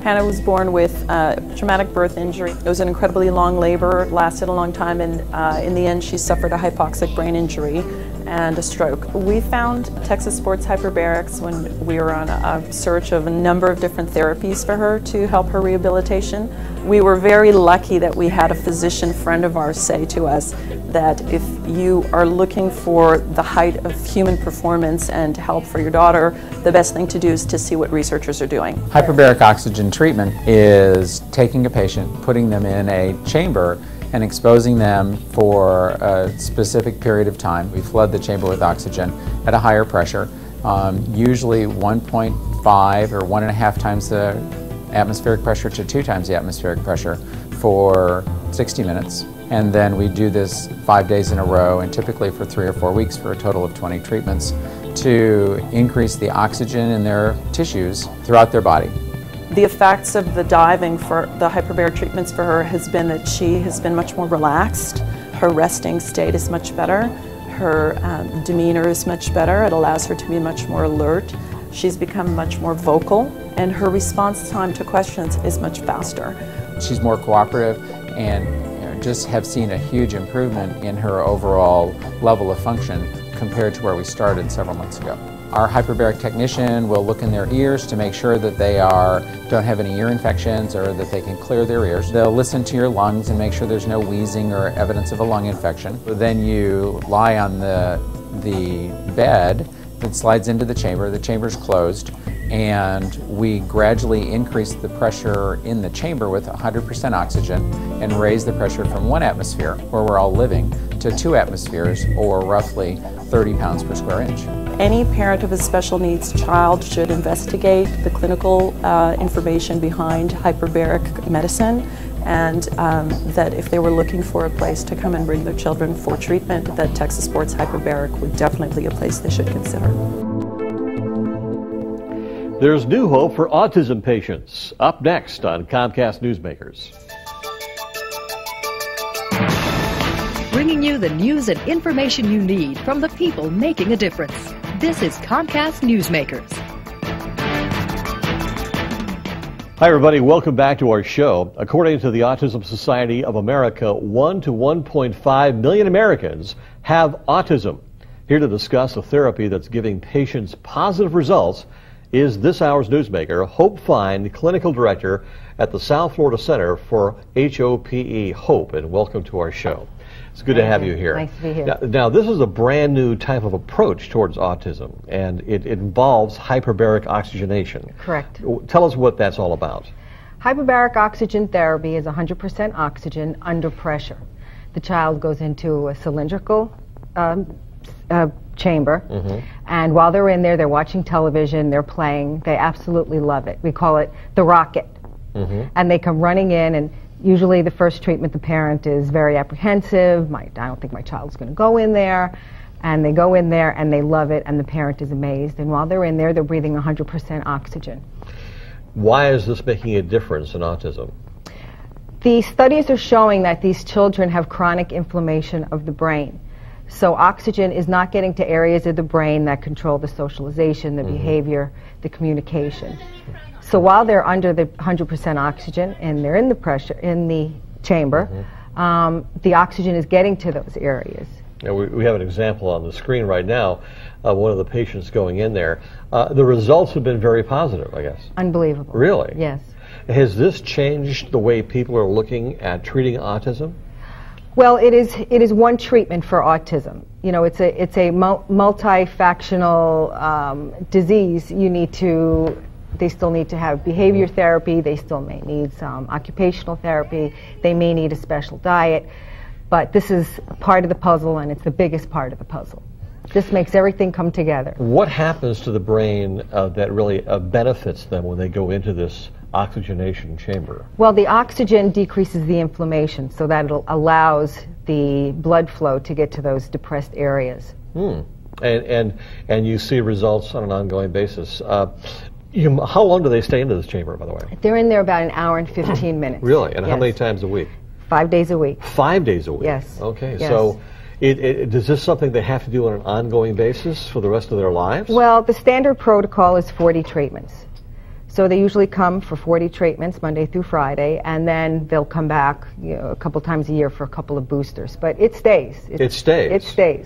Hannah was born with traumatic birth injury. It was an incredibly long labor, lasted a long time, and in the end she suffered a hypoxic brain injury and a stroke. We found Texas Sports Hyperbarics when we were on a search of a number of different therapies for her to help her rehabilitation. We were very lucky that we had a physician friend of ours say to us that if you are looking for the height of human performance and help for your daughter, the best thing to do is to see what researchers are doing. Hyperbaric oxygen treatment is taking a patient, putting them in a chamber, and exposing them for a specific period of time. We flood the chamber with oxygen at a higher pressure, usually 1.5 or 1.5 times the atmospheric pressure to 2 times the atmospheric pressure for 60 minutes. And then we do this 5 days in a row, and typically for 3 or 4 weeks, for a total of 20 treatments to increase the oxygen in their tissues throughout their body. The effects of the diving for the hyperbaric treatments for her has been that she has been much more relaxed. Her resting state is much better. Her demeanor is much better. It allows her to be much more alert. She's become much more vocal, and her response time to questions is much faster. She's more cooperative, and just have seen a huge improvement in her overall level of function compared to where we started several months ago. Our hyperbaric technician will look in their ears to make sure that they don't have any ear infections or that they can clear their ears. They'll listen to your lungs and make sure there's no wheezing or evidence of a lung infection. Then you lie on the bed that slides into the chamber. The chamber's closed, and we gradually increase the pressure in the chamber with 100% oxygen and raise the pressure from 1 atmosphere, where we're all living, to 2 atmospheres, or roughly 30 pounds per square inch. Any parent of a special needs child should investigate the clinical information behind hyperbaric medicine, and that if they were looking for a place to come and bring their children for treatment, that Texas Sports Hyperbaric would definitely be a place they should consider. There's new hope for autism patients. Up next on Comcast Newsmakers. Bringing you the news and information you need from the people making a difference. This is Comcast Newsmakers. Hi everybody, welcome back to our show. According to the Autism Society of America, 1 to 1.5 million Americans have autism. Here to discuss a therapy that's giving patients positive results is this hour's newsmaker, Hope Fine, Clinical Director at the South Florida Center for HOPE, Hope, and welcome to our show. It's good to have you here. Nice to be here. Now, this is a brand new type of approach towards autism, and it involves hyperbaric oxygenation. Correct. Tell us what that's all about. Hyperbaric oxygen therapy is 100% oxygen under pressure. The child goes into a cylindrical chamber, and while they're in there, they're watching television, they're playing, they absolutely love it. We call it the rocket. And they come running in, and usually the first treatment, the parent is very apprehensive. I don't think my child's going to go in there. And they go in there and they love it, and the parent is amazed. And while they're in there, they're breathing 100% oxygen. Why is this making a difference in autism? The studies are showing that these children have chronic inflammation of the brain. So oxygen is not getting to areas of the brain that control the socialization, the behavior, the communication. So while they're under the 100% oxygen and they're in the pressure, in the chamber, the oxygen is getting to those areas. Now we have an example on the screen right now of one of the patients going in there. The results have been very positive, I guess. Unbelievable. Really? Yes. Has this changed the way people are looking at treating autism? Well, it is one treatment for autism. You know, it's a multifactional disease. They still need to have behavior therapy. They still may need some occupational therapy. They may need a special diet. But this is part of the puzzle, and it's the biggest part of the puzzle. This makes everything come together. What happens to the brain that really benefits them when they go into this oxygenation chamber? Well, the oxygen decreases the inflammation, so that it allows the blood flow to get to those depressed areas. And you see results on an ongoing basis. How long do they stay into this chamber, by the way? They're in there about an hour and 15 minutes. Really? And yes. How many times a week? 5 days a week. 5 days a week? Yes. Okay, yes. So is this something they have to do on an ongoing basis for the rest of their lives? Well, the standard protocol is 40 treatments. So they usually come for 40 treatments Monday through Friday, and then they'll come back a couple times a year for a couple of boosters. But it stays. It stays. It stays.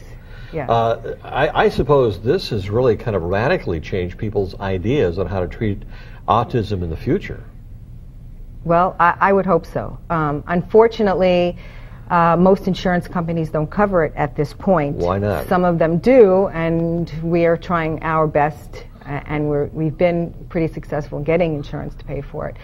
Yeah. I suppose this has really kind of radically changed people's ideas on how to treat autism in the future. Well, I would hope so. Unfortunately, most insurance companies don't cover it at this point. Why not? Some of them do, and we are trying our best, and we've been pretty successful in getting insurance to pay for it.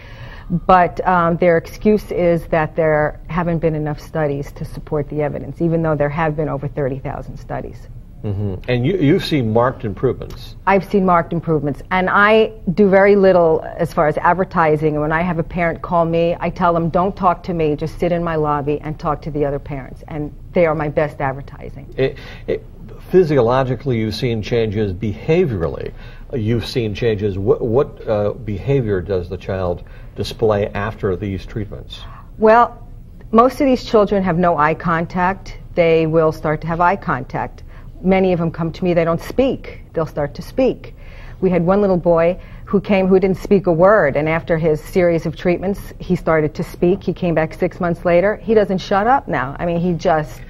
But their excuse is that there haven't been enough studies to support the evidence, even though there have been over 30,000 studies. Mm-hmm. And you've seen marked improvements. I've seen marked improvements, and I do very little as far as advertising. And when I have a parent call me, I tell them, don't talk to me, just sit in my lobby and talk to the other parents, and they are my best advertising. Physiologically, you've seen changes. Behaviorally, you've seen changes. What behavior does the child display after these treatments? Well, most of these children have no eye contact. They will start to have eye contact. Many of them come to me, they don't speak. They'll start to speak. We had one little boy who came who didn't speak a word, and after his series of treatments, he started to speak. He came back 6 months later. He doesn't shut up now. I mean, he just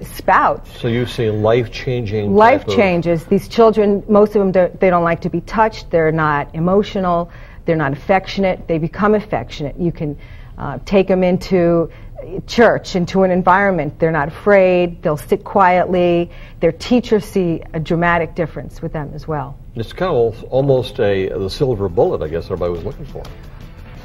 spouts. So you've seen life-changing... Life changes. These children, most of them, they don't like to be touched. They're not emotional. They're not affectionate. They become affectionate. You can take them into church, into an environment. They're not afraid. They'll sit quietly. Their teachers see a dramatic difference with them as well. It's kind of almost the silver bullet, I guess everybody was looking for.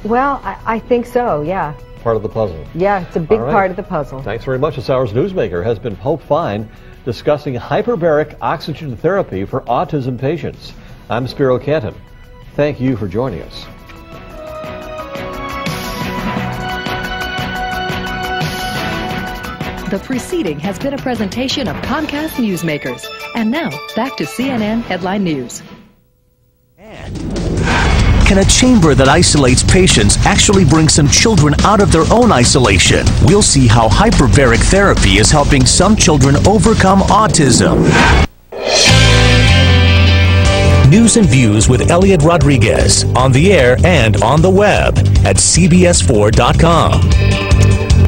Well, I think so, yeah. Part of the puzzle. Yeah, it's a big part of the puzzle. Thanks very much. This hour's newsmaker has been Pope Fine discussing hyperbaric oxygen therapy for autism patients. I'm Spiro Canton. Thank you for joining us. The preceding has been a presentation of Comcast Newsmakers. And now, back to CNN Headline News. Can a chamber that isolates patients actually bring some children out of their own isolation? We'll see how hyperbaric therapy is helping some children overcome autism. News and Views with Elliot Rodriguez, on the air and on the web at CBS4.com.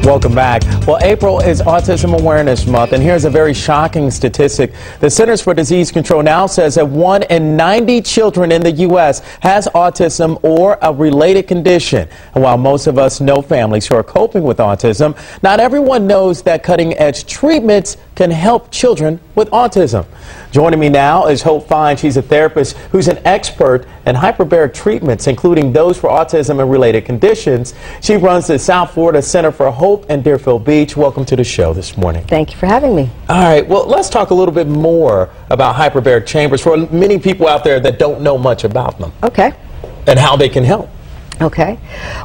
Welcome back. Well, April is Autism Awareness Month, and here's a very shocking statistic. The Centers for Disease Control now says that 1 in 90 children in the U.S. has autism or a related condition. And while most of us know families who are coping with autism, not everyone knows that cutting-edge treatments can help children with autism. Joining me now is Hope Fine. She's a therapist who's an expert in hyperbaric treatments, including those for autism and related conditions. She runs the South Florida Center for Hope in Deerfield Beach. Welcome to the show this morning. Thank you for having me. All right, well, let's talk a little bit more about hyperbaric chambers for many people out there that don't know much about them. Okay. And how they can help. Okay.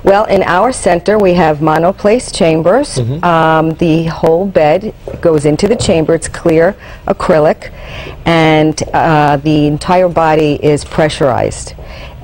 Well, in our center, we have monoplace chambers. The whole bed goes into the chamber. It's clear acrylic, and the entire body is pressurized,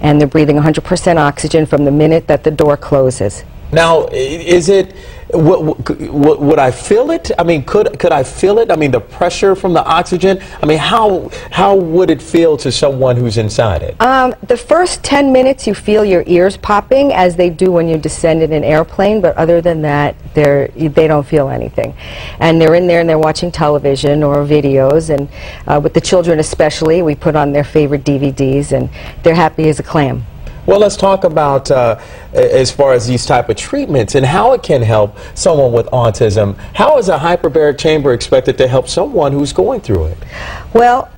and they're breathing 100% oxygen from the minute that the door closes. Now, is it, would I feel it? I mean, could I feel it? I mean, the pressure from the oxygen? I mean, how would it feel to someone who's inside it? The first 10 minutes you feel your ears popping as they do when you descend in an airplane, but other than that, they don't feel anything. And they're in there and they're watching television or videos, and with the children especially, we put on their favorite DVDs, and they're happy as a clam. Well, let's talk about as far as these type of treatments and how it can help someone with autism. How is a hyperbaric chamber expected to help someone who's going through it? Well,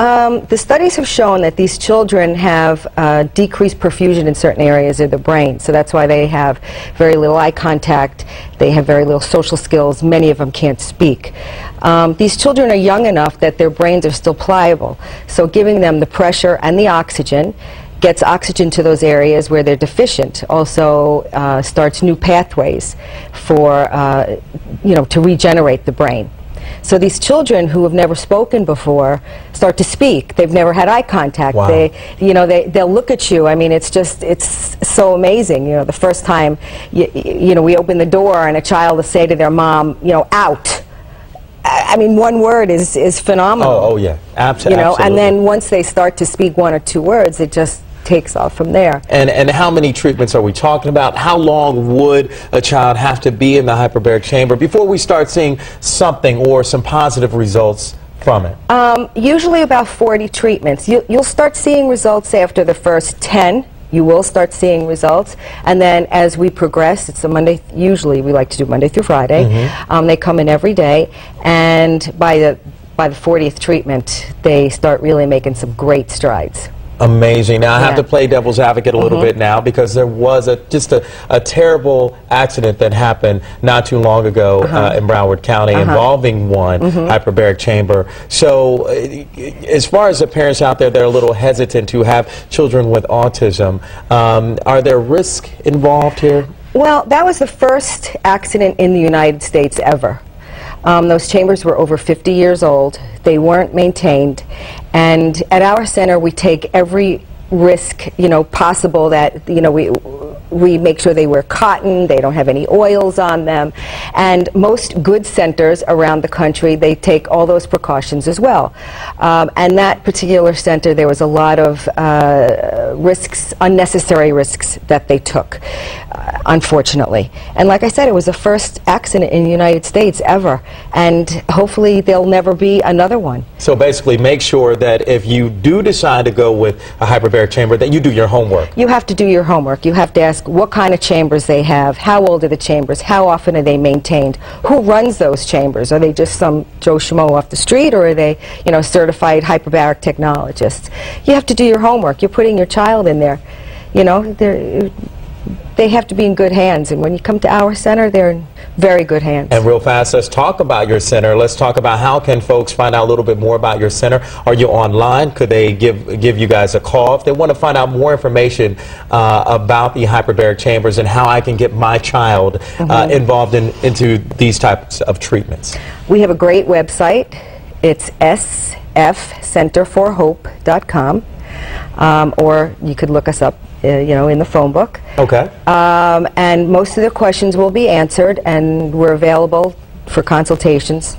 the studies have shown that these children have decreased perfusion in certain areas of the brain, so that's why they have very little eye contact, they have very little social skills, many of them can't speak. These children are young enough that their brains are still pliable, so giving them the pressure and the oxygen gets oxygen to those areas where they're deficient, also starts new pathways for, to regenerate the brain. So these children who have never spoken before start to speak. They've never had eye contact. Wow. They'll look at you. I mean, it's so amazing. You know, the first time, we open the door and a child will say to their mom, out. I mean, one word is phenomenal. Oh yeah, absolutely. And then once they start to speak one or two words, it just takes off from there. And how many treatments are we talking about? How long would a child have to be in the hyperbaric chamber before we start seeing something or some positive results from it? Usually about 40 treatments. You'll start seeing results after the first 10. You will start seeing results, and then as we progress, it's a Monday, usually we like to do Monday through Friday. They come in every day, and by the 40th treatment, they start really making some great strides. Amazing. Now I have to play devil's advocate a little bit now, because there was just a terrible accident that happened not too long ago in Broward County involving one hyperbaric chamber. So as far as the parents out there that are a little hesitant to have children with autism, are there risks involved here? Well, that was the first accident in the United States ever. Those chambers were over 50 years old. They weren't maintained, and at our center we take every risk, possible that, we make sure they wear cotton, they don't have any oils on them, and most good centers around the country, they take all those precautions as well. And that particular center, there was a lot of risks, unnecessary risks that they took, unfortunately. And like I said, it was the first accident in the United States ever, and hopefully there'll never be another one. So basically make sure that if you do decide to go with a hyperbaric chamber, that you do your homework. You have to do your homework. You have to ask what kind of chambers they have, how old are the chambers, how often are they maintained, who runs those chambers, are they just some Joe Schmo off the street, or are they, certified hyperbaric technologists? You have to do your homework. You're putting your child in there. They have to be in good hands, and when you come to our center, they're in very good hands. And real fast, let's talk about your center. Let's talk about how can folks find out a little bit more about your center. Are you online? Could they give you guys a call if they want to find out more information about the hyperbaric chambers and how I can get my child involved into these types of treatments? We have a great website. It's sfcenterforhope.com, or you could look us up in the phone book. Okay. And most of the questions will be answered, and we're available for consultations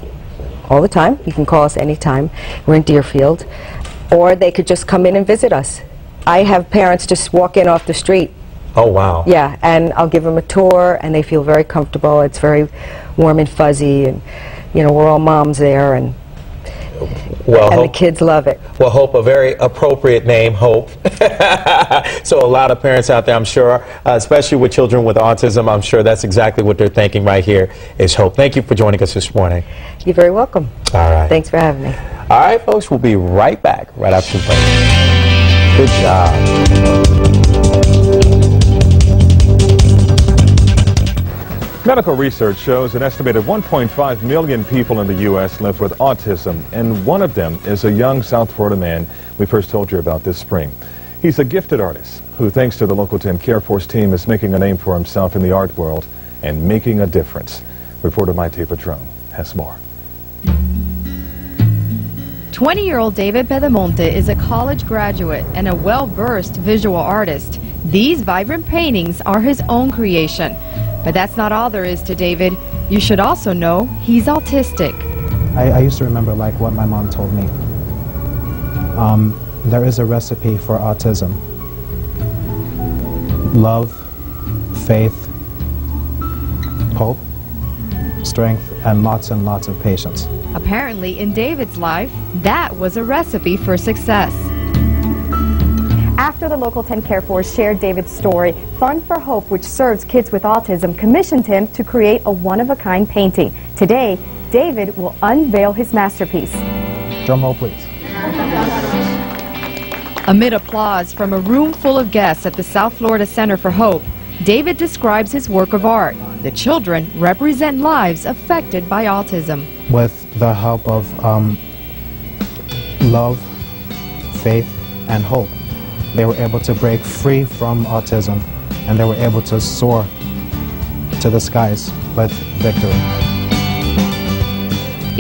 all the time. You can call us anytime. We're in Deerfield. Or they could just come in and visit us. I have parents just walk in off the street. Oh, wow. Yeah, and I'll give them a tour, and they feel very comfortable. It's very warm and fuzzy, and, we're all moms there, and the kids love it. Well, Hope, a very appropriate name, Hope. So a lot of parents out there, I'm sure, especially with children with autism, I'm sure that's exactly what they're thinking right here is Hope. Thank you for joining us this morning. You're very welcome. All right. Thanks for having me. All right, folks, we'll be right back right after the break. Good job. Medical research shows an estimated 1.5 million people in the U.S. live with autism, and one of them is a young South Florida man we first told you about this spring. He's a gifted artist who, thanks to the Local 10 Care Force team, is making a name for himself in the art world and making a difference. Reporter Maite Patron has more. 20-year-old David Pedemonte is a college graduate and a well-versed visual artist. These vibrant paintings are his own creation. But that's not all there is to David. You should also know he's autistic. I used to remember what my mom told me. There is a recipe for autism. Love, faith, hope, strength, and lots of patience. Apparently, in David's life, that was a recipe for success. After the Local 10 Care Force shared David's story, Fund for Hope, which serves kids with autism, commissioned him to create a one-of-a-kind painting. Today, David will unveil his masterpiece. Drum roll, please. Amid applause from a room full of guests at the South Florida Center for Hope, David describes his work of art. The children represent lives affected by autism. With the help of love, faith, and hope, they were able to break free from autism, and they were able to soar to the skies with victory.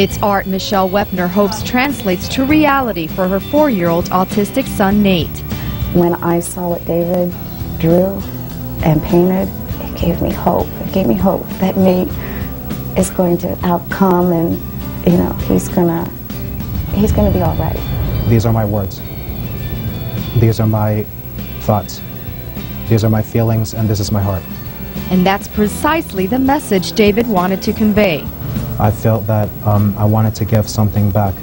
It's art Michelle Wepner hopes translates to reality for her 4-year-old autistic son, Nate. When I saw what David drew and painted, it gave me hope. It gave me hope that Nate is going to outcome, and he's gonna be all right. These are my words. These are my thoughts. These are my feelings, and this is my heart. And that's precisely the message David wanted to convey. I felt that I wanted to give something back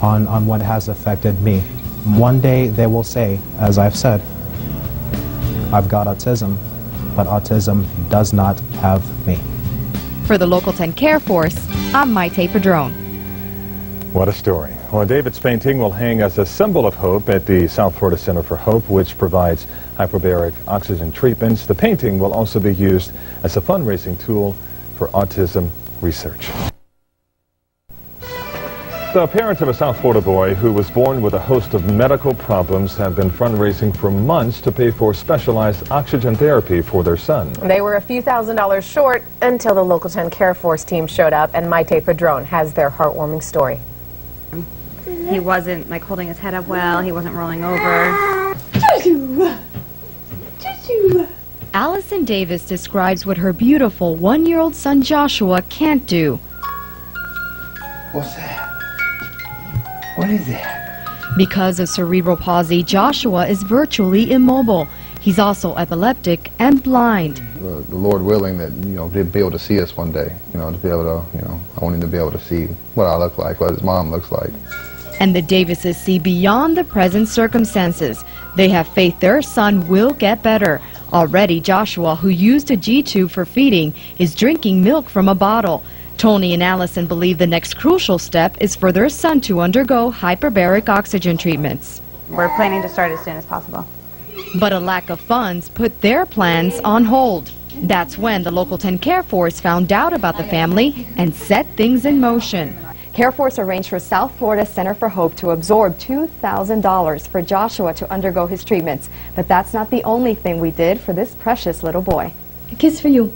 on what has affected me. One day they will say, as I've said, I've got autism, but autism does not have me. For the Local 10 Care Force, I'm Maite Padron. What a story. Well, David's painting will hang as a symbol of hope at the South Florida Center for Hope, which provides hyperbaric oxygen treatments. The painting will also be used as a fundraising tool for autism research. The parents of a South Florida boy who was born with a host of medical problems have been fundraising for months to pay for specialized oxygen therapy for their son. They were a few $1,000s short until the Local 10 Care Force team showed up, and Maite Padron has their heartwarming story. He wasn't like holding his head up well, he wasn't rolling over. Allison Davis describes what her beautiful one-year-old son Joshua can't do. What's that? What is that? Because of cerebral palsy, Joshua is virtually immobile. He's also epileptic and blind. The Lord willing that, to be able to see us one day, to be able to, I want him to be able to see what I look like, what his mom looks like. And the Davises see beyond the present circumstances. They have faith their son will get better. Already, Joshua, who used a G-tube for feeding, is drinking milk from a bottle. Tony and Allison believe the next crucial step is for their son to undergo hyperbaric oxygen treatments. We're planning to start as soon as possible. But a lack of funds put their plans on hold. That's when the Local 10 Care Force found out about the family and set things in motion. Care Force arranged for South Florida Center for Hope to absorb $2,000 for Joshua to undergo his treatments. But that's not the only thing we did for this precious little boy. A kiss for you.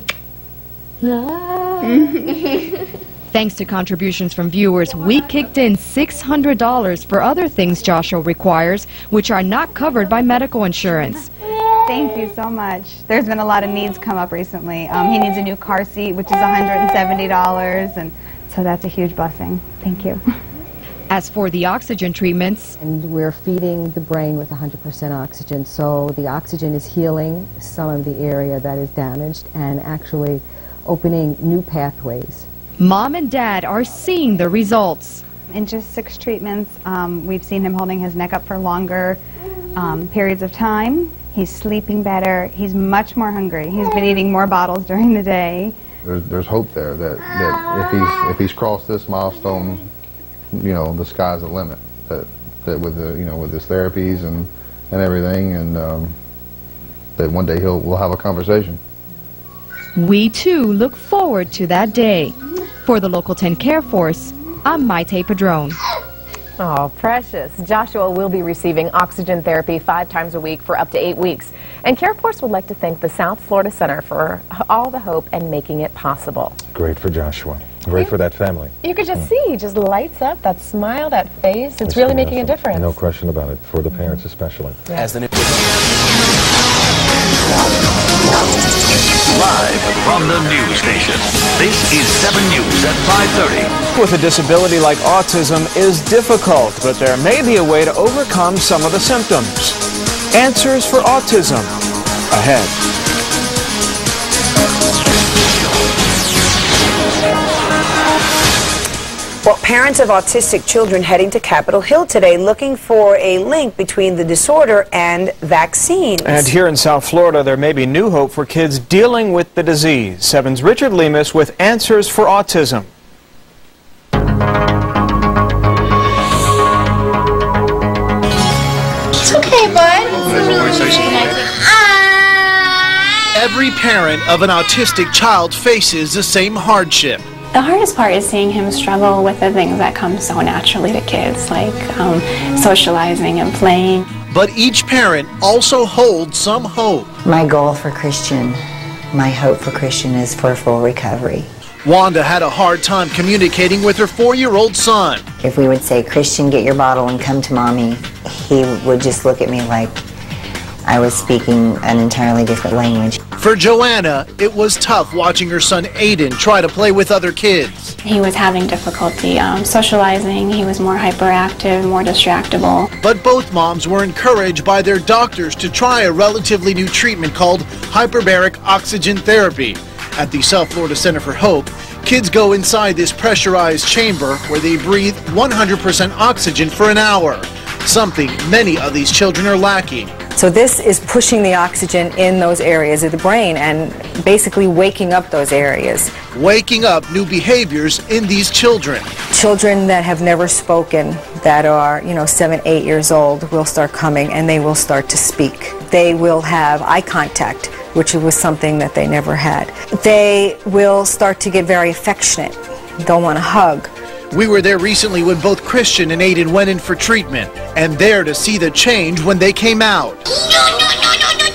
Thanks to contributions from viewers, we kicked in $600 for other things Joshua requires, which are not covered by medical insurance. Thank you so much. There's been a lot of needs come up recently. He needs a new car seat, which is $170, and so that's a huge blessing. Thank you. As for the oxygen treatments, and we're feeding the brain with 100% oxygen, so the oxygen is healing some of the area that is damaged and actually opening new pathways. Mom and Dad are seeing the results. In just 6 treatments, we've seen him holding his neck up for longer periods of time. He's sleeping better. He's much more hungry. He's been eating more bottles during the day. There's hope there that if he's crossed this milestone, the sky's the limit. That with the with his therapies and everything, and that one day we'll have a conversation. We too look forward to that day. For the Local 10 Care Force, I'm Maite Padron. Oh, precious. Joshua will be receiving oxygen therapy 5 times a week for up to 8 weeks. And Care Force would like to thank the South Florida Center for all the hope and making it possible. Great for Joshua. Great for that family. You could just see, he just lights up, that smile, that face. It's really making a difference. No question about it, for the parents especially. Yeah. Live from the news station, this is 7 News at 5:30. With a disability like autism is difficult, but there may be a way to overcome some of the symptoms. Answers for Autism, ahead. Well, parents of autistic children heading to Capitol Hill today looking for a link between the disorder and vaccines. And here in South Florida, there may be new hope for kids dealing with the disease. 7's Richard Lemus with Answers for Autism. It's okay, bud. Every parent of an autistic child faces the same hardship. The hardest part is seeing him struggle with the things that come so naturally to kids, like socializing and playing. But each parent also holds some hope. My goal for Christian, my hope for Christian is for full recovery. Wanda had a hard time communicating with her 4-year-old son. If we would say, Christian, get your bottle and come to mommy, he would just look at me like I was speaking an entirely different language. For Joanna, it was tough watching her son Aiden try to play with other kids. He was having difficulty socializing. He was more hyperactive, more distractible. But both moms were encouraged by their doctors to try a relatively new treatment called hyperbaric oxygen therapy. At the South Florida Center for Hope, kids go inside this pressurized chamber where they breathe 100% oxygen for an hour, something many of these children are lacking. So this is pushing the oxygen in those areas of the brain and basically waking up those areas. Waking up new behaviors in these children. Children that have never spoken, that are, 7, 8 years old, will start coming and they will start to speak. They will have eye contact, which was something that they never had. They will start to get very affectionate. They'll want to hug. We were there recently when both Christian and Aiden went in for treatment, and there to see the change when they came out.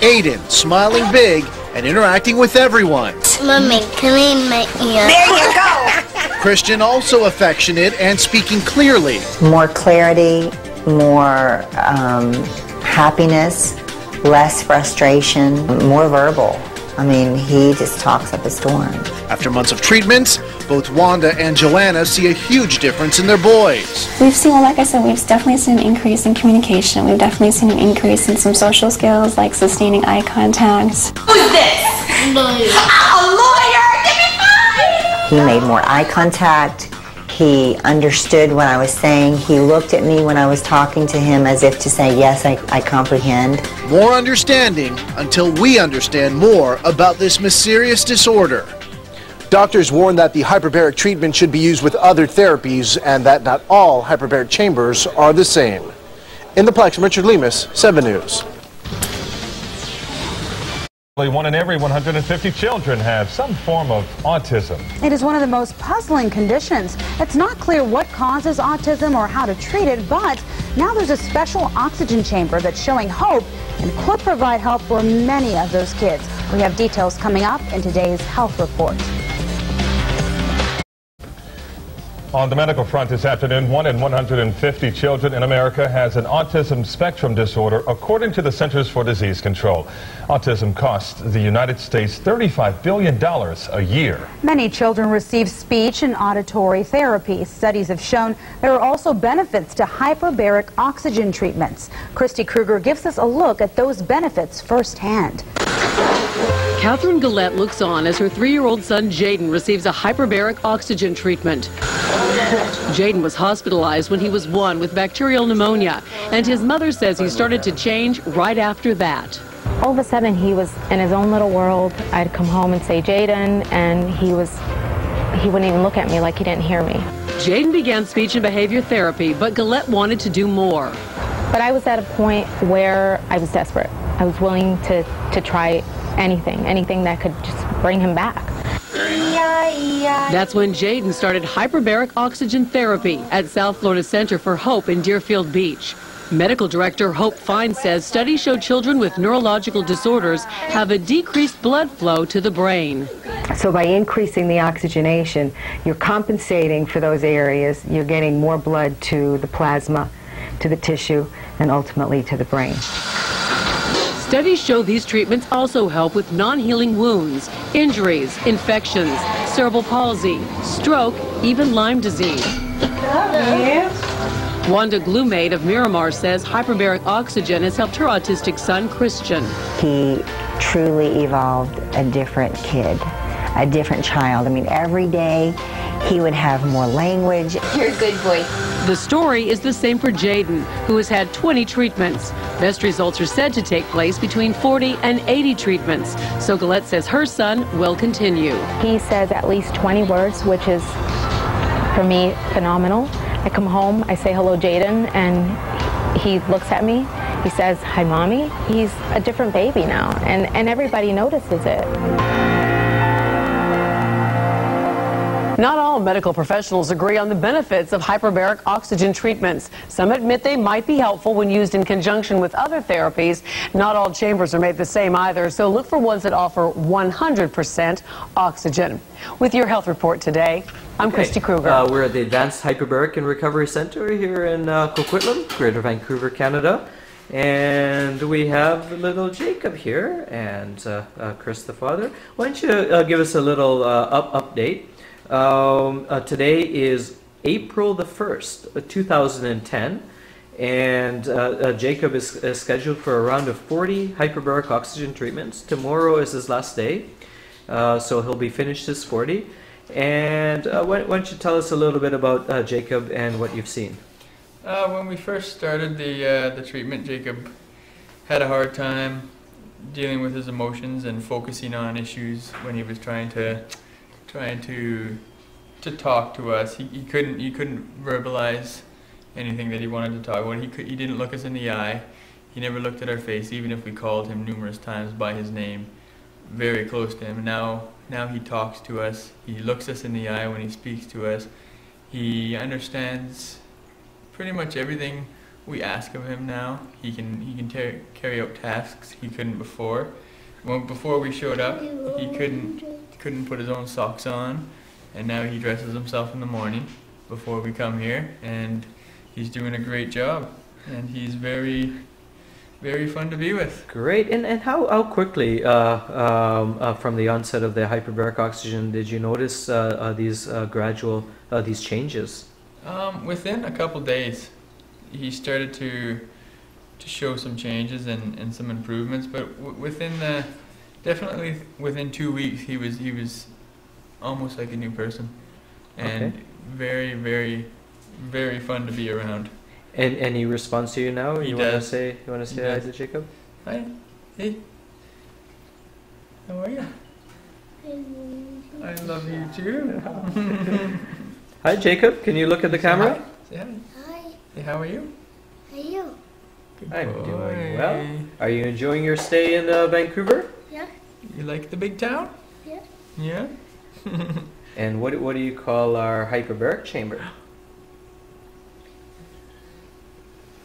Aiden smiling big and interacting with everyone. Mommy, come in my ear. There you go. Christian also affectionate and speaking clearly. More clarity, more happiness, less frustration, more verbal. I mean, he just talks up a storm. After months of treatments, both Wanda and Joanna see a huge difference in their boys. We've seen, like I said, we've definitely seen an increase in communication. We've definitely seen an increase in some social skills like sustaining eye contact. Who's this? A lawyer! Give me 5! He made more eye contact. He understood what I was saying. He looked at me when I was talking to him as if to say, yes, I comprehend. More understanding until we understand more about this mysterious disorder. Doctors warn that the hyperbaric treatment should be used with other therapies and that not all hyperbaric chambers are the same. In the Plex, Richard Lemus, 7 News. 1 in every 150 children have some form of autism. It is one of the most puzzling conditions. It's not clear what causes autism or how to treat it, but now there's a special oxygen chamber that's showing hope and could provide help for many of those kids. We have details coming up in today's health report. On the medical front this afternoon, 1 in 150 children in America has an autism spectrum disorder, according to the Centers for Disease Control. Autism costs the United States $35 billion a year. Many children receive speech and auditory therapy. Studies have shown there are also benefits to hyperbaric oxygen treatments. Christy Kruger gives us a look at those benefits firsthand. Catherine Gillette looks on as her 3-year-old son Jaden receives a hyperbaric oxygen treatment. Jaden was hospitalized when he was 1 with bacterial pneumonia, and his mother says he started to change right after that. All of a sudden he was in his own little world. I'd come home and say Jaden, and he wouldn't even look at me like he didn't hear me. Jaden began speech and behavior therapy, but Gillette wanted to do more. But I was at a point where I was desperate. I was willing to try anything that could just bring him back. That's when Jaden started hyperbaric oxygen therapy at South Florida Center for Hope in Deerfield Beach. Medical Director Hope Fine says studies show children with neurological disorders have a decreased blood flow to the brain. So by increasing the oxygenation, you're compensating for those areas. You're getting more blood to the plasma, to the tissue, and ultimately to the brain. Studies show these treatments also help with non-healing wounds, injuries, infections, cerebral palsy, stroke, even Lyme disease. Wanda Glumade of Miramar says hyperbaric oxygen has helped her autistic son, Christian. He truly evolved a different kid, a different child. I mean, every day he would have more language. You're a good boy. The story is the same for Jaden, who has had 20 treatments. Best results are said to take place between 40 and 80 treatments. So Gillette says her son will continue. He says at least 20 words, which is, for me, phenomenal. I come home, I say hello, Jaden, and he looks at me. He says, hi, Mommy. He's a different baby now, and everybody notices it. Not all medical professionals agree on the benefits of hyperbaric oxygen treatments. Some admit they might be helpful when used in conjunction with other therapies. Not all chambers are made the same either, so look for ones that offer 100% oxygen. With your health report today, I'm Christy Kruger. We're at the Advanced Hyperbaric and Recovery Center here in Coquitlam, Greater Vancouver, Canada. And we have little Jacob here and Chris the father. Why don't you give us a little update? Today is April the 1st, 2010. And Jacob is scheduled for a round of 40 hyperbaric oxygen treatments. Tomorrow is his last day, so he'll be finished his 40. And why don't you tell us a little bit about Jacob and what you've seen? When we first started the treatment, Jacob had a hard time dealing with his emotions and focusing on issues when he was trying to talk to us. He couldn't verbalize anything that he wanted to talk about. He didn't look us in the eye. He never looked at our face, even if we called him numerous times by his name, very close to him. Now he talks to us. He looks us in the eye when he speaks to us. He understands pretty much everything we ask of him now. He can carry out tasks he couldn't before. Before we showed up, he couldn't put his own socks on, and now he dresses himself in the morning before we come here, and he's doing a great job, and he's very, very fun to be with. Great. And how quickly from the onset of the hyperbaric oxygen did you notice these gradual these changes? Within a couple days, he started to show some changes and some improvements. But definitely within 2 weeks, he was almost like a new person, and very, very, very fun to be around. And he responds to you now? He you does. You want to say hi to Jacob? Hi. Hey. How are you? I love you too. Hi Jacob, can you look at the camera? Say hi. Hi. Hey, how are you? How are you? I'm doing well. Are you enjoying your stay in Vancouver? Yeah. You like the big town? Yeah. Yeah. And what do you call our hyperbaric chamber?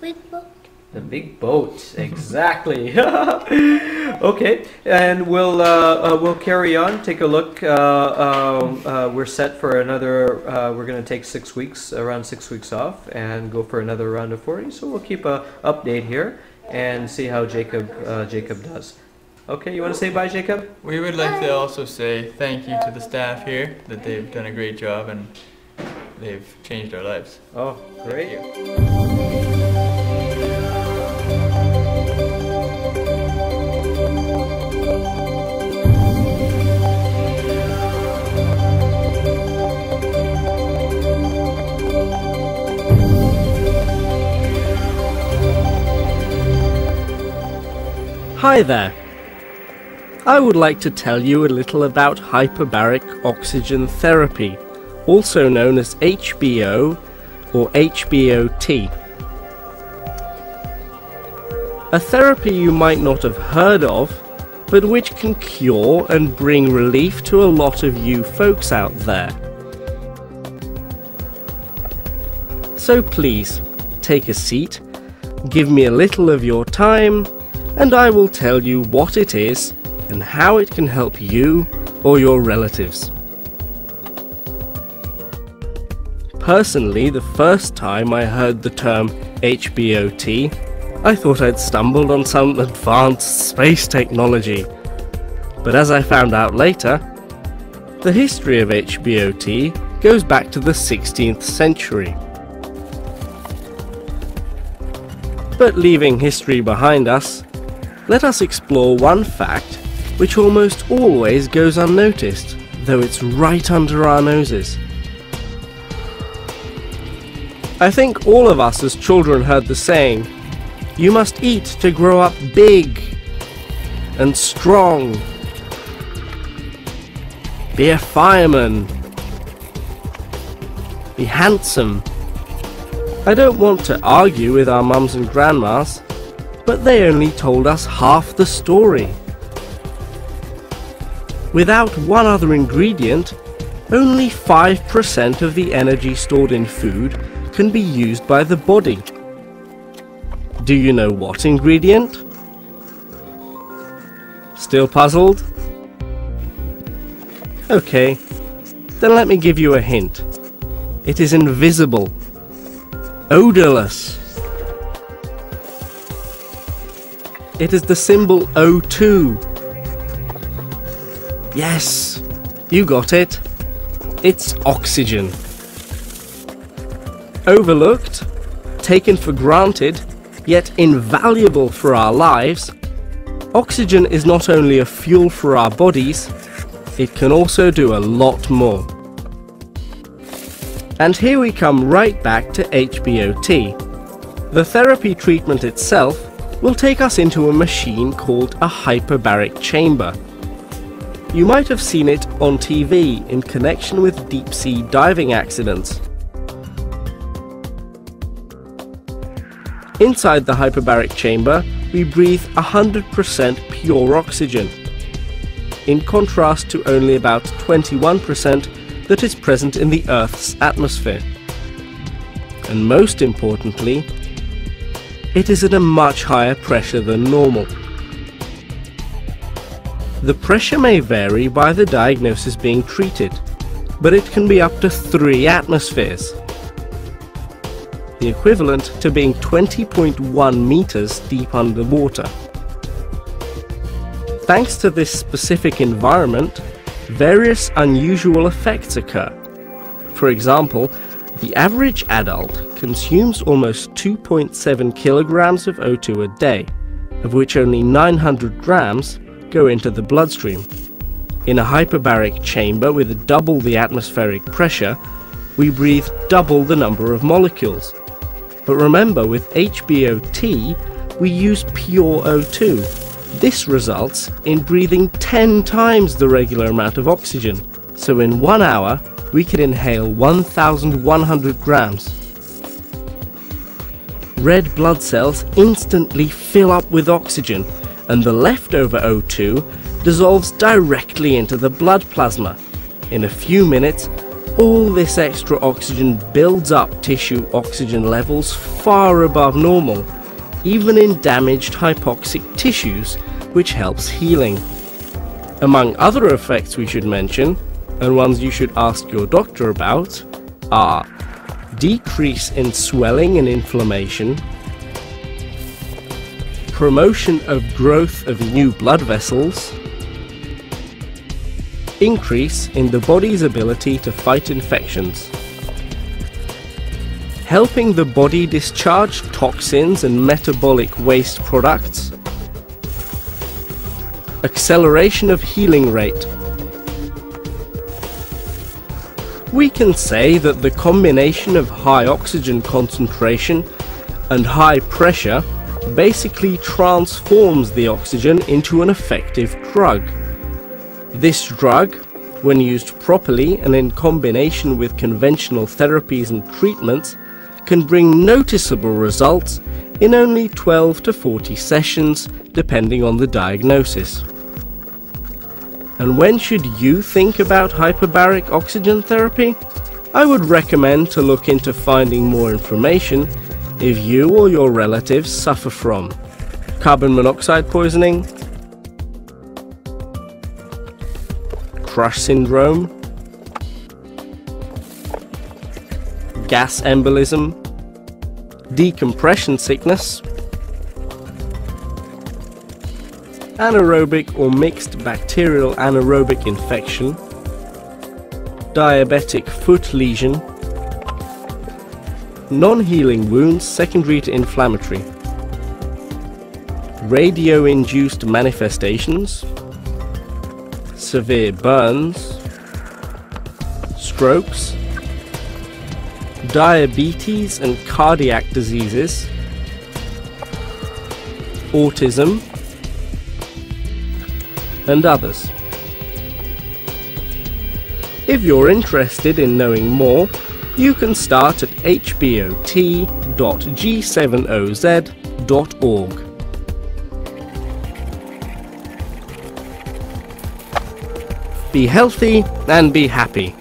Big boat. The big boat, exactly. Okay, and we'll carry on. Take a look. We're set for another. We're going to take 6 weeks, around 6 weeks off, and go for another round of 40. So we'll keep a update here and see how Jacob does. Okay, you want to say bye, Jacob? We would like to also say thank you to the staff here, that they've done a great job and they've changed our lives. Oh, great. Thank you. Hi there. I would like to tell you a little about hyperbaric oxygen therapy, also known as HBO or HBOT. A therapy you might not have heard of, but which can cure and bring relief to a lot of you folks out there. So please, take a seat, give me a little of your time, and I will tell you what it is and how it can help you or your relatives. Personally, the first time I heard the term HBOT, I thought I'd stumbled on some advanced space technology. But as I found out later, the history of HBOT goes back to the 16th century. But leaving history behind us, let us explore one fact which almost always goes unnoticed, though it's right under our noses. I think all of us as children heard the saying, "You must eat to grow up big and strong. Be a fireman. Be handsome." I don't want to argue with our mums and grandmas, but they only told us half the story. Without one other ingredient, only 5% of the energy stored in food can be used by the body. Do you know what ingredient? Still puzzled? Okay, then let me give you a hint. It is invisible, odorless. It is the symbol O2. Yes, you got it. It's oxygen. Overlooked, taken for granted, yet invaluable for our lives, oxygen is not only a fuel for our bodies, it can also do a lot more. And here we come right back to HBOT. The therapy treatment itself will take us into a machine called a hyperbaric chamber. You might have seen it on TV in connection with deep-sea diving accidents. Inside the hyperbaric chamber, we breathe 100% pure oxygen, in contrast to only about 21% that is present in the Earth's atmosphere. And most importantly, it is at a much higher pressure than normal. The pressure may vary by the diagnosis being treated, but it can be up to 3 atmospheres, the equivalent to being 20.1 meters deep underwater. Thanks to this specific environment, various unusual effects occur. For example, the average adult consumes almost 2.7 kilograms of O2 a day, of which only 900 grams go into the bloodstream. In a hyperbaric chamber with double the atmospheric pressure, we breathe double the number of molecules. But remember, with HBOT, we use pure O2. This results in breathing 10 times the regular amount of oxygen. So in 1 hour, we can inhale 1,100 grams. Red blood cells instantly fill up with oxygen, and the leftover O2 dissolves directly into the blood plasma. In a few minutes, all this extra oxygen builds up tissue oxygen levels far above normal, even in damaged hypoxic tissues, which helps healing. Among other effects we should mention, and ones you should ask your doctor about, are decrease in swelling and inflammation, promotion of growth of new blood vessels, increase in the body's ability to fight infections, helping the body discharge toxins and metabolic waste products, acceleration of healing rate. We can say that the combination of high oxygen concentration and high pressure basically transforms the oxygen into an effective drug. This drug, when used properly and in combination with conventional therapies and treatments, can bring noticeable results in only 12 to 40 sessions, depending on the diagnosis. And when should you think about hyperbaric oxygen therapy? I would recommend to look into finding more information if you or your relatives suffer from carbon monoxide poisoning, crush syndrome, gas embolism, decompression sickness, anaerobic or mixed bacterial anaerobic infection, diabetic foot lesion, non-healing wounds secondary to inflammatory, radio-induced manifestations, severe burns, strokes, diabetes and cardiac diseases, autism, and others. If you're interested in knowing more, you can start at hbot.g7oz.org. Be healthy and be happy.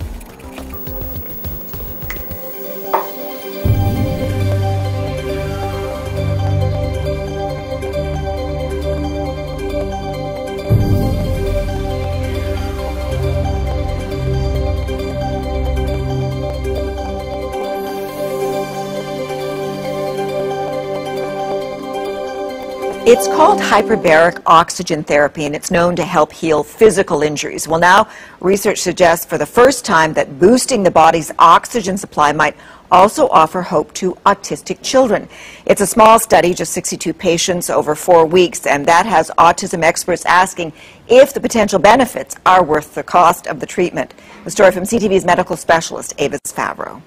It's called hyperbaric oxygen therapy, and it's known to help heal physical injuries. Well, now research suggests for the first time that boosting the body's oxygen supply might also offer hope to autistic children. It's a small study, just 62 patients over 4 weeks, and that has autism experts asking if the potential benefits are worth the cost of the treatment. The story from CTV's medical specialist, Avis Favreau.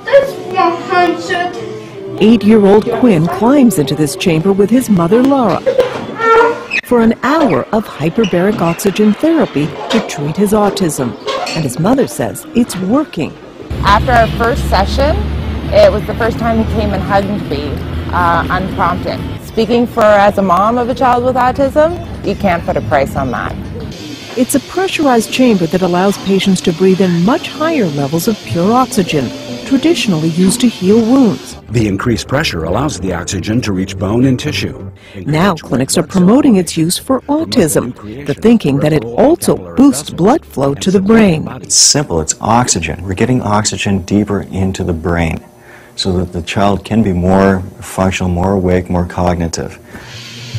That's 100. 8-year-old Quinn climbs into this chamber with his mother, Laura, for an hour of hyperbaric oxygen therapy to treat his autism. And his mother says it's working. After our first session, it was the first time he came and hugged me, unprompted. Speaking as a mom of a child with autism, you can't put a price on that. It's a pressurized chamber that allows patients to breathe in much higher levels of pure oxygen, traditionally used to heal wounds. The increased pressure allows the oxygen to reach bone and tissue. Now clinics are promoting its use for autism, the thinking that it also boosts blood flow to the brain. It's simple, it's oxygen. We're getting oxygen deeper into the brain so that the child can be more functional, more awake, more cognitive.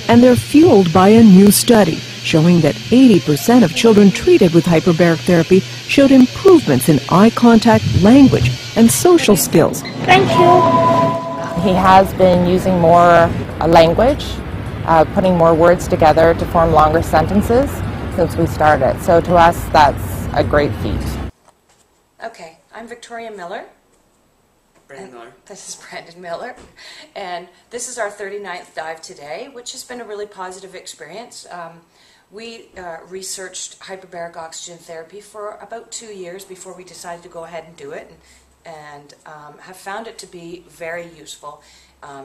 And they're fueled by a new study showing that 80% of children treated with hyperbaric therapy showed improvements in eye contact, language, and social skills. Thank you. He has been using more language, putting more words together to form longer sentences since we started. So to us, that's a great feat. Okay, I'm Victoria Miller. Brandon Miller. This is Brandon Miller, and this is our 39th dive today, which has been a really positive experience. We researched hyperbaric oxygen therapy for about 2 years before we decided to go ahead and do it, and have found it to be very useful.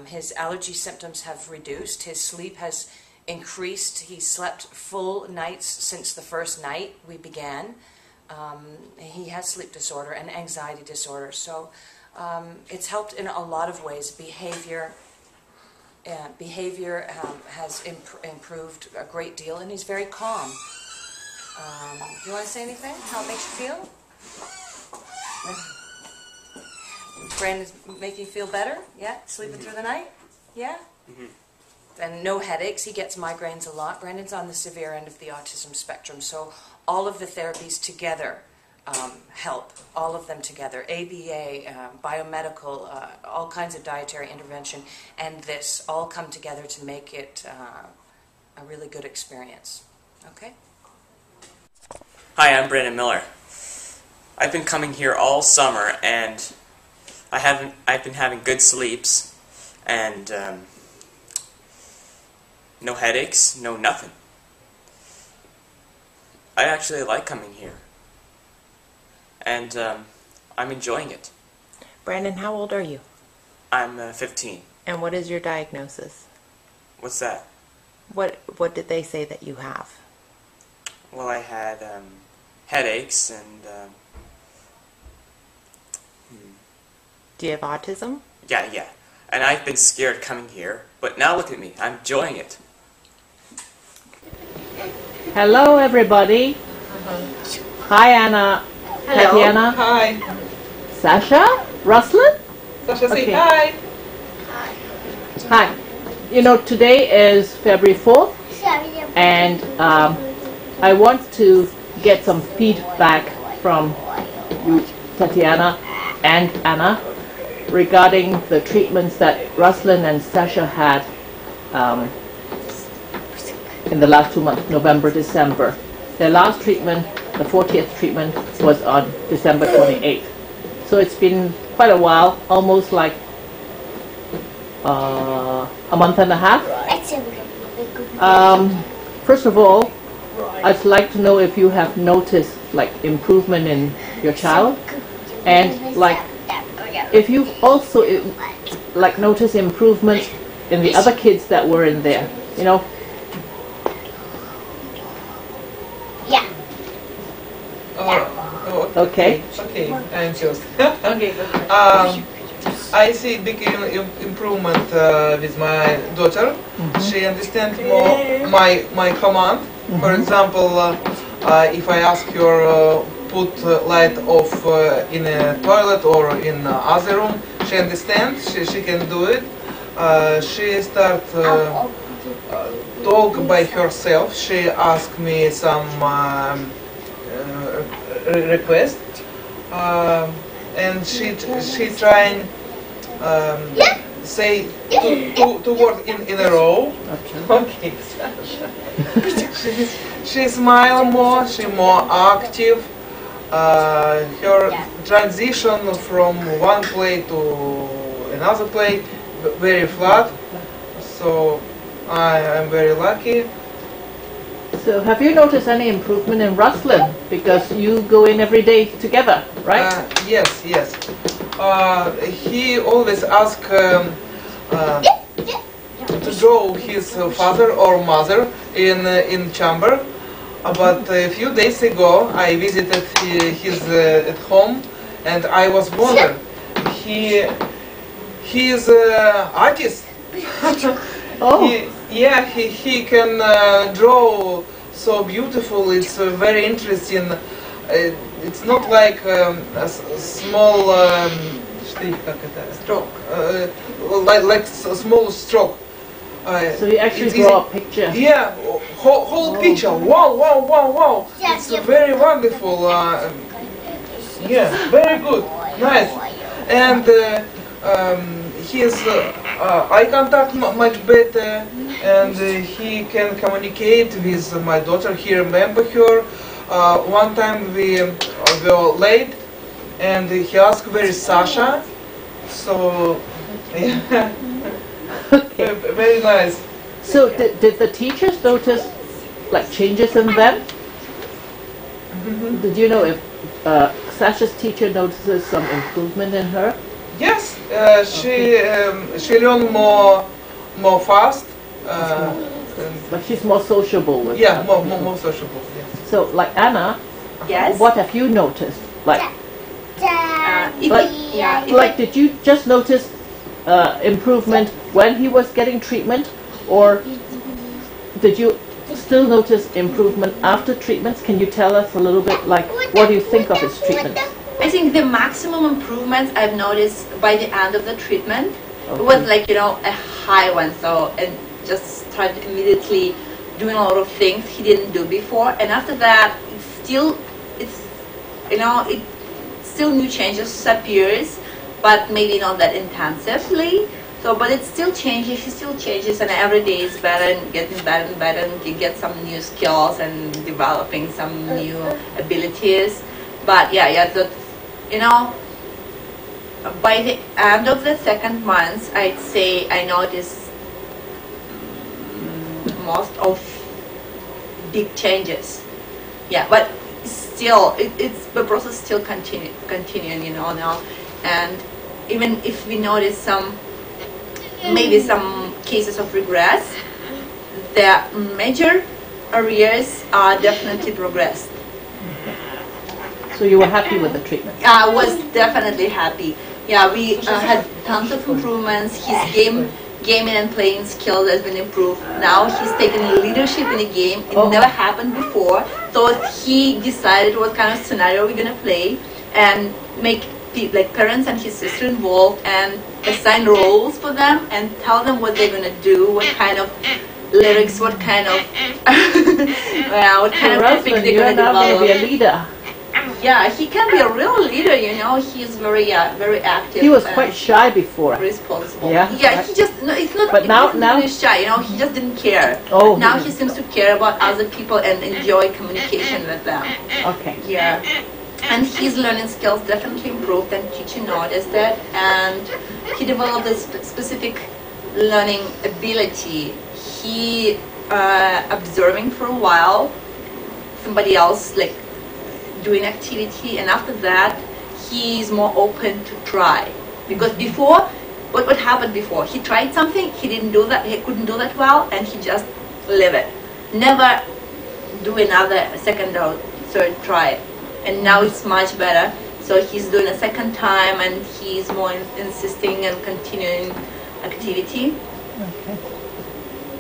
His allergy symptoms have reduced, his sleep has increased, he slept full nights since the first night we began. He has sleep disorder and anxiety disorder, so it's helped in a lot of ways. Behavior has improved a great deal, and he's very calm. Do you want to say anything? How it makes you feel? Brandon's making you feel better? Yeah? Sleeping through the night? Yeah? And no headaches. He gets migraines a lot. Brandon's on the severe end of the autism spectrum, so all of the therapies together help, all of them together. ABA, biomedical, all kinds of dietary intervention, and this all come together to make it a really good experience. Okay? Hi, I'm Brandon Miller. I've been coming here all summer, and I've been having good sleeps, and no headaches, no nothing. I actually like coming here. And I'm enjoying it. Brandon, how old are you? I'm 15. And what is your diagnosis? What's that? What did they say that you have? Well, I had headaches and... Do you have autism? Yeah. And I've been scared coming here, but now look at me. I'm enjoying it. Hello, everybody. Hi, Anna. Hello. Tatiana. Hi. Sasha? Ruslan? Sasha, say Okay. hi. Hi. You know, today is February 4th, and I want to get some feedback from you, Tatiana and Anna, regarding the treatments that Ruslan and Sasha had in the last 2 months, November, December. Their last treatment, the 40th treatment, was on December 28th. So it's been quite a while, almost like a month and a half. First of all, I'd like to know if you have noticed like improvement in your child, and like if you've also like noticed improvement in the other kids that were in there, you know. Okay. Okay, I'm just. Okay. I see big improvement with my daughter. She understands more my command. For example, if I ask her put light off in a toilet or in other room, she understands. She can do it. She start talk by herself. She asked me some request, and she trying say two words in a row. Okay. She smile more. She more active. Her transition from one play to another play very flat. So I'm very lucky. So have you noticed any improvement in Ruslan? Because you go in every day together, right? Yes. He always asks to draw his father or mother in chamber. But a few days ago, I visited his at home, and I was wondering. He is an artist. Oh. He can draw so beautiful. It's very interesting. It's not like a small stroke. Like a small stroke. So you actually draw a picture. Yeah, whole picture. Wow. It's very wonderful. Yeah, very good. Nice. And his eye contact much better, and he can communicate with my daughter. He remember her. One time we were late, and he asked where is Sasha. So yeah. Okay. Very nice. So did the teachers notice like changes in them? Did you know if Sasha's teacher notices some improvement in her? Yes, she learned more fast. But she's more sociable with yeah, more sociable. Yes. So like Anna, yes. What have you noticed? Like, like did you just notice improvement when he was getting treatment, or did you still notice improvement after treatments? Can you tell us a little bit, like, what do you think of his treatment? I think the maximum improvements I've noticed by the end of the treatment was like, you know, a high one. So, and just started immediately doing a lot of things he didn't do before. And after that, it's still new changes appears, but maybe not that intensively. So, but it still changes, he still changes, and every day is better and getting better and better, and you get some new skills and developing some new abilities. But you know, by the end of the second month, I'd say I noticed most of big changes. Yeah, but still, the process still continuing, you know, now. And even if we notice maybe some cases of regress, the major areas are definitely progressed. So you were happy with the treatment? I was definitely happy. Yeah, we had tons of improvements. His gaming and playing skills has been improved. Now he's taken leadership in the game. It never happened before. So he decided what kind of scenario we're gonna play and make like parents and his sister involved and assign roles for them and tell them what they're gonna do, what kind of lyrics, what kind of what kind of topic they're gonna develop. You're now be a leader. Yeah, he can be a real leader, you know. He's very active. He was quite shy before. Responsible. Yeah. Yeah, he just it's not. But now he's shy, you know. He just didn't care. Oh. Now he seems to care about other people and enjoy communication with them. Okay. Yeah. And his learning skills definitely improved, and teacher noticed that, and he developed a specific learning ability. He observing for a while somebody else like doing activity, and after that he is more open to try, because before what happened before, he tried something, he couldn't do that well, and he just leave it, never do another second or third try. And now it's much better, so he's doing a second time and he's more insisting and continuing activity. Okay.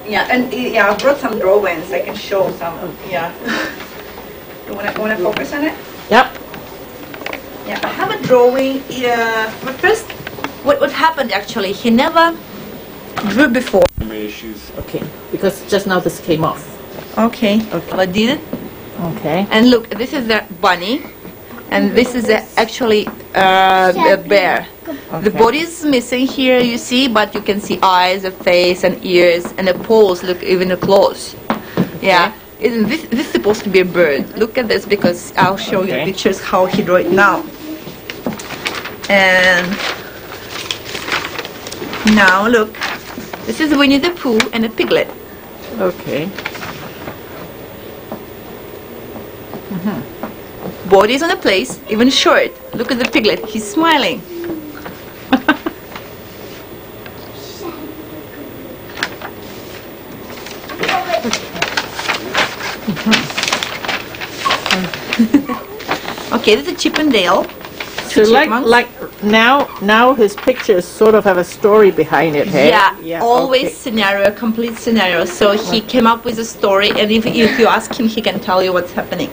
Yeah, and I brought some drawings. I can show some. Yeah. You wanna focus on it? Yep. Yeah, I have a drawing. But first, what happened actually? He never drew before. memory issues. Okay, because just now this came off. Okay. I did it. Okay. And look, this is the bunny, and this is actually a bear. Okay. The body is missing here, you see, but you can see eyes, a face, and ears, and the paws. Look, even the claws. Yeah. Isn't this is supposed to be a bird? Look at this, because I'll show you pictures how he drew it now. And now look, this is Winnie the Pooh and a piglet. Okay. Body is on a place, even short. Look at the piglet, he's smiling. Okay, this is a Chip and Dale. So like now his pictures sort of have a story behind it, hey? Yeah, always scenario, complete scenario. So he came up with a story, and if you ask him, he can tell you what's happening.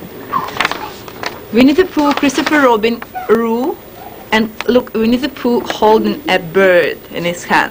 Winnie the Pooh, Christopher Robin, Roo, and look, Winnie the Pooh holding a bird in his hand.